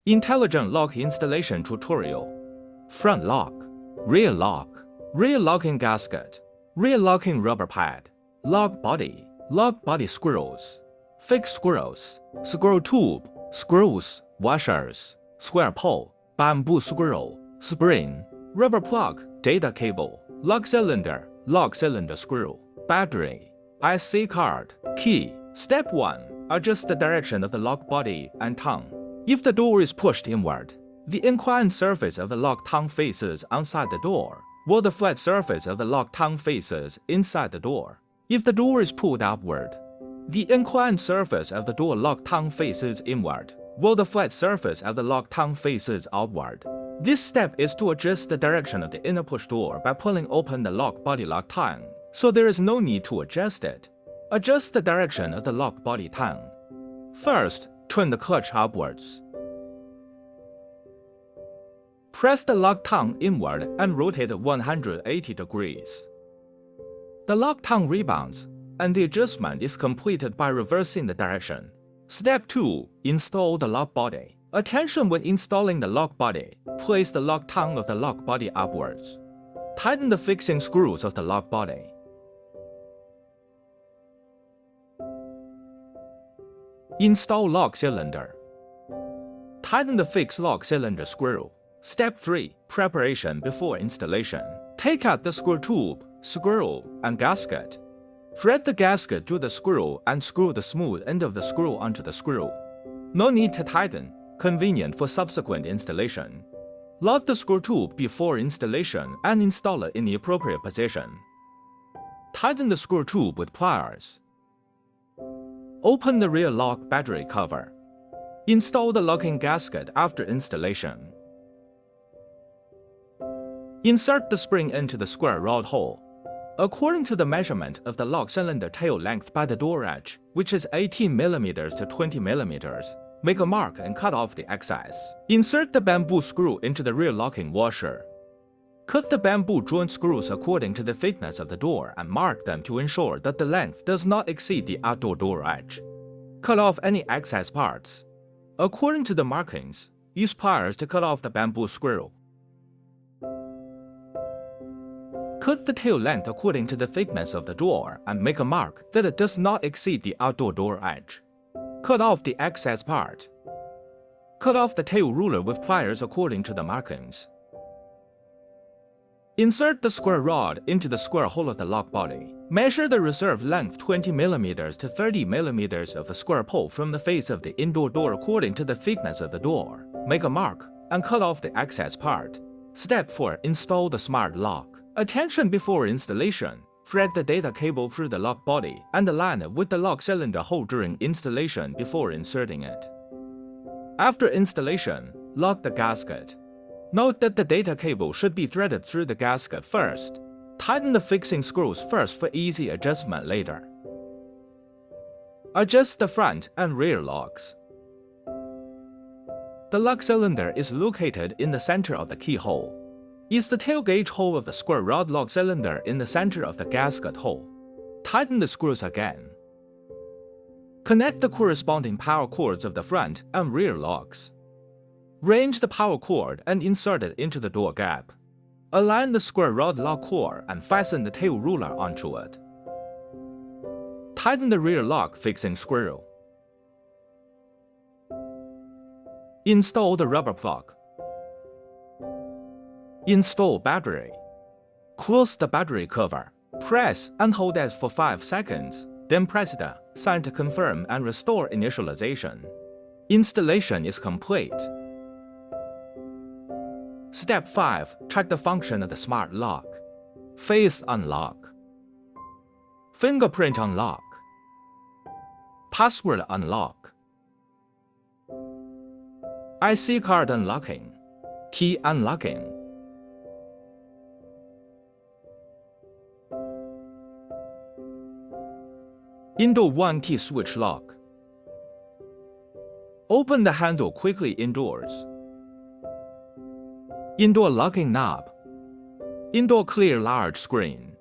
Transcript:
Intelligent lock installation tutorial. Front lock, rear locking gasket, rear locking rubber pad, lock body screws, fixed screws, screw tube, screws, washers, square pole, bamboo screw, spring, rubber plug, data cable, lock cylinder screw, battery, IC card, key. Step 1. Adjust the direction of the lock body and tongue. If the door is pushed inward, the inclined surface of the lock tongue faces outside the door, while the flat surface of the lock tongue faces inside the door. If the door is pulled upward, the inclined surface of the door lock tongue faces inward, while the flat surface of the lock tongue faces outward. This step is to adjust the direction of the inner push door by pulling open the lock body lock tongue, so there is no need to adjust it. Adjust the direction of the lock body tongue. First, turn the clutch upwards. Press the lock tongue inward and rotate 180 degrees. The lock tongue rebounds, and the adjustment is completed by reversing the direction. Step 2. Install the lock body. Attention when installing the lock body. Place the lock tongue of the lock body upwards. Tighten the fixing screws of the lock body. Install lock cylinder. Tighten the fixed lock cylinder screw. Step 3. Preparation before installation. Take out the screw tube, screw, and gasket. Thread the gasket through the screw and screw the smooth end of the screw onto the screw. No need to tighten, convenient for subsequent installation. Lock the screw tube before installation and install it in the appropriate position. Tighten the screw tube with pliers. Open the rear lock battery cover. Install the locking gasket after installation. Insert the spring into the square rod hole. According to the measurement of the lock cylinder tail length by the door edge, which is 18 mm to 20 mm, make a mark and cut off the excess. Insert the bamboo screw into the rear locking washer. Cut the bamboo joint screws according to the thickness of the door and mark them to ensure that the length does not exceed the outdoor door edge. Cut off any excess parts. According to the markings, use pliers to cut off the bamboo screw. Cut the tail length according to the thickness of the door and make a mark that it does not exceed the outdoor door edge. Cut off the excess part. Cut off the tail ruler with pliers according to the markings. Insert the square rod into the square hole of the lock body. Measure the reserve length 20 mm to 30 mm of the square pole from the face of the indoor door according to the thickness of the door. Make a mark and cut off the excess part. Step 4. Install the smart lock. Attention before installation. Thread the data cable through the lock body and align it with the lock cylinder hole during installation before inserting it. After installation, lock the gasket. Note that the data cable should be threaded through the gasket first. Tighten the fixing screws first for easy adjustment later. Adjust the front and rear locks. The lock cylinder is located in the center of the keyhole. Is the tail gauge hole of the square rod lock cylinder in the center of the gasket hole? Tighten the screws again. Connect the corresponding power cords of the front and rear locks. Range the power cord and insert it into the door gap. Align the square rod lock core and fasten the tail ruler onto it. Tighten the rear lock fixing screw. Install the rubber plug. Install battery. Close the battery cover. Press and hold it for 5 seconds, then press the sign to confirm and restore initialization. Installation is complete. Step 5. Check the function of the smart lock. Face unlock. Fingerprint unlock. Password unlock. IC card unlocking. Key unlocking. Indoor 1-key switch lock. Open the handle quickly indoors. Indoor locking knob. Indoor clear large screen.